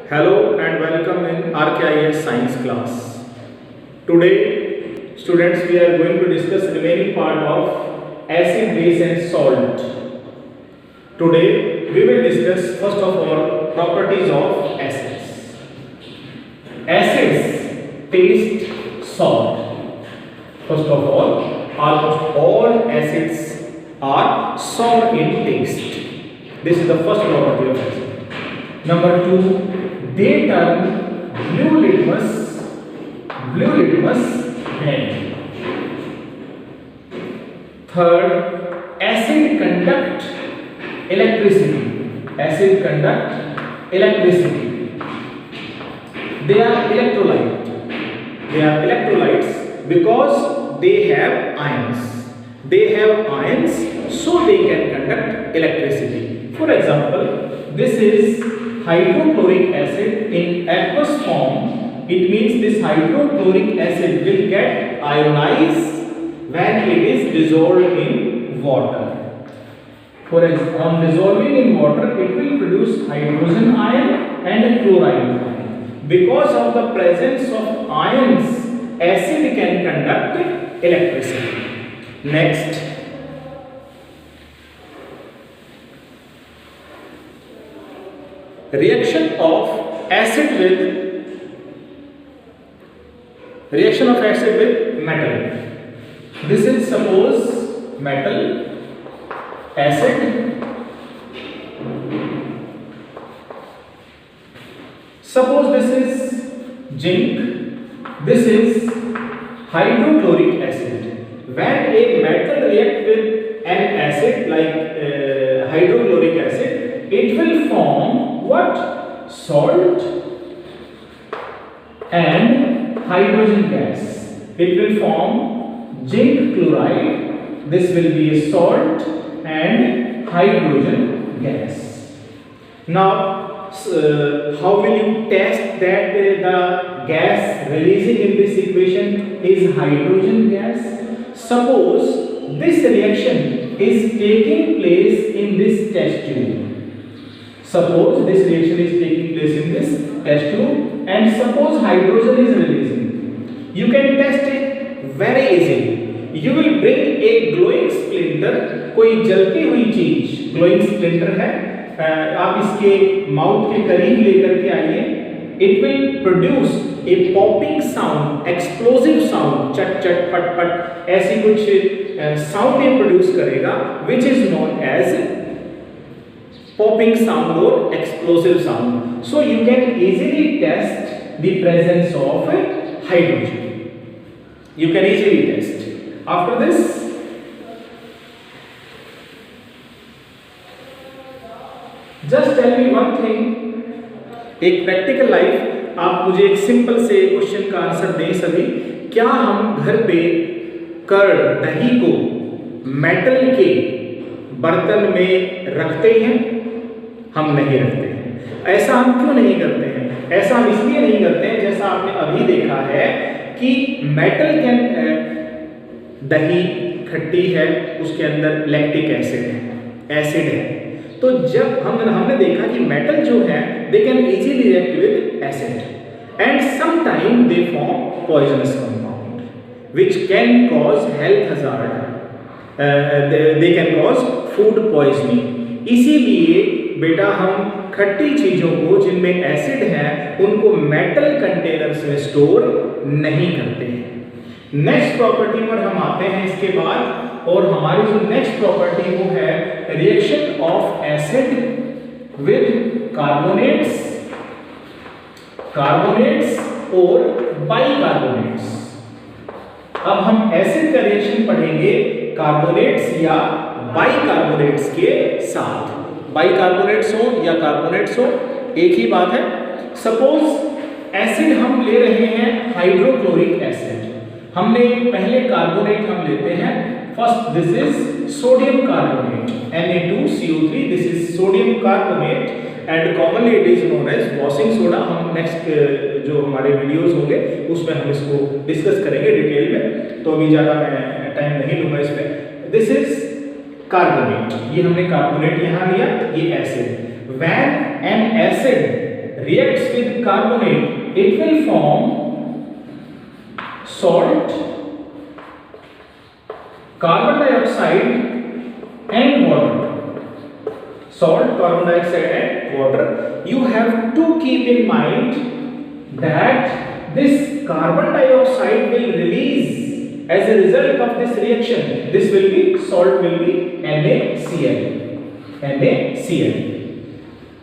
Hello and welcome in RKIS science class. Today, students, we are going to discuss remaining part of acid, base and salt. Today, we will discuss first of all properties of acids. Acids taste salt. First of all, almost all acids are sour in taste. This is the first property of acid. Number two, they turn blue litmus red. Third, acid conduct electricity. Acid conduct electricity. They are electrolytes because they have ions. They have ions, so they can conduct electricity. For example, this is hydrochloric acid in aqueous form. It means this hydrochloric acid will get ionized when it is dissolved in water. For example, on dissolving in water, it will produce hydrogen ion and chloride ion. Because of the presence of ions, acid can conduct electricity. Next, reaction of acid with metal. This is suppose metal, acid. Suppose this is zinc. This is hydrochloric acid. When a metal reacts with an acid like hydrochloric acid, it will form what? Salt and hydrogen gas. It will form zinc chloride. This will be a salt and hydrogen gas. Now, how will you test that the gas releasing in this equation is hydrogen gas? Suppose this reaction is taking place in this test tube. Suppose this reaction is taking place in this test tube and suppose hydrogen is releasing. You can test it very easily. You will bring a glowing splinter, कोई जलती हुई चीज glowing splinter है, आप इसके mouth के करीब लेकर के आइए. It will produce a popping sound, explosive sound, चट चट पट पट ऐसी कुछ sound ये produce करेगा, which is known as popping sound or explosive sound. So you can easily test the presence of hydrogen. You can easily test. After this, just tell me one thing. एक practical life आप मुझे एक simple से question का answer दें सभी. क्या हम घर पे कर्ड दही को मेटल के बर्तन में रखते हैं? हम नहीं रखते हैं. ऐसा हम क्यों नहीं करते हैं? ऐसा हम इसलिए नहीं करते हैं, जैसा आपने अभी देखा है कि मेटल के दही खट्टी है, उसके अंदर लैक्टिक एसिड है. तो जब हमने देखा कि मेटल जो है they can easily react with acid and sometime they form poisonous compound which can cause health hazard. They can cause food poisoning. इसीलिए बेटा हम खट्टी चीजों को जिनमें एसिड है उनको मेटल कंटेनर्स में स्टोर नहीं करते हैं. नेक्स्ट प्रॉपर्टी पर हम आते हैं इसके बाद, और हमारी जो नेक्स्ट प्रॉपर्टी वो है reaction of acid with carbonates और बाइकार्बोनेट्स. अब हम एसिड का रिएक्शन पढ़ेंगे कार्बोनेट्स या बाइकार्बोनेट्स के साथ. बाइकार्बोनेट्स हो या कार्बोनेट्स हो एक ही बात है. सपोज एसिड हम ले रहे हैं हाइड्रोक्लोरिक एसिड. हमने पहले कार्बोनेट हम लेते हैं. First this is sodium carbonate Na2CO3. This is sodium carbonate and commonly it is known as washing soda. हम नेक्स्ट जो हमारे वीडियोस होंगे उसमें हम इसको डिस्कस करेंगे डिटेल में, तो अभी ज़्यादा मैं टाइम नहीं लूँगा इस पर. This is carbonate. ये हमने कार्बोनेट यहाँ लिया, ये acid. When an acid reacts with carbonate, it will form salt, carbon dioxide and water. Salt, carbon dioxide and water. You have to keep in mind that this carbon dioxide will release as a result of this reaction. This will be, salt will be NaCl. NaCl.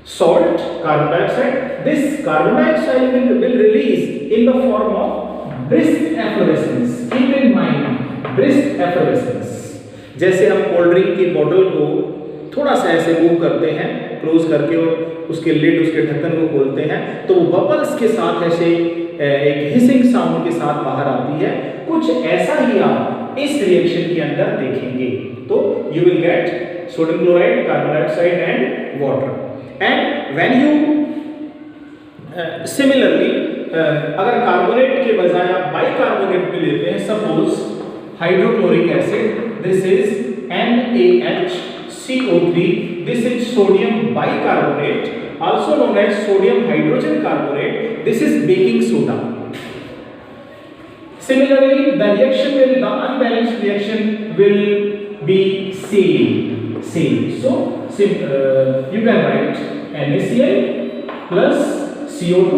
Salt, carbon dioxide. This carbon dioxide will release in the form of brisk efflorescence. Keep in mind, brisk efflorescence. जैसे हम cold drink की बोतल को थोड़ा सा ऐसे move करते हैं, क्लोज करके, और उसके लिड, उसके ढक्कन को खोलते हैं, तो वो बबल्स के साथ ऐसे एक हिसिंग साउंड के साथ बाहर आती है। कुछ ऐसा ही आप इस रिएक्शन के अंदर देखेंगे। तो you will get sodium chloride, carbon dioxide and water. And when you similarly अगर कार्बोनेट के बजाय आप बाइकार्बोनेट भी लेते हैं, suppose hydrochloric acid, this is NaHCO3, this is sodium bicarbonate, also known as sodium hydrogen carbonate, this is baking soda. Similarly, the unbalanced reaction will be same. So you can write NaCl plus CO2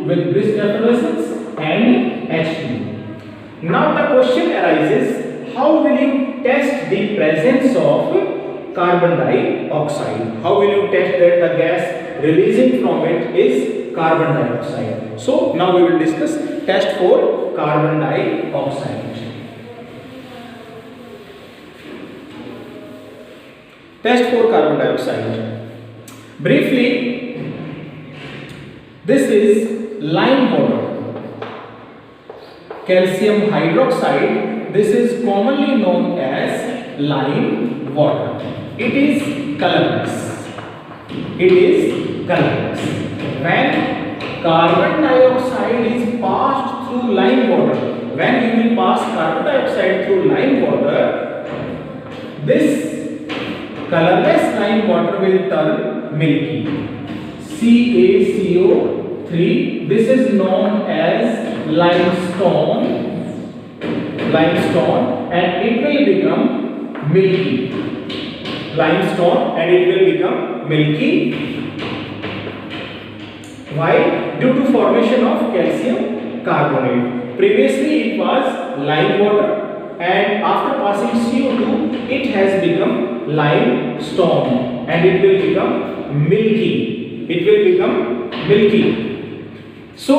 with brisk efflorescence and H2. Now the question arises, how will you test the presence of carbon dioxide? How will you test that the gas releasing from it is carbon dioxide? So now we will discuss test for carbon dioxide. Test for carbon dioxide. Briefly, this is lime water. Calcium hydroxide, this is commonly known as lime water. It is colorless. It is colorless. When carbon dioxide is passed through lime water, when you will pass carbon dioxide through lime water, this colorless lime water will turn milky. CaCO3, this is known as limestone, and it will become milky. Limestone and it will become milky. Why? Due to formation of calcium carbonate. Previously it was lime water, and after passing CO2 it has become limestone and it will become milky. It will become milky. So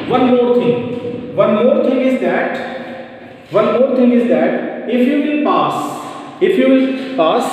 one more thing is that if you will pass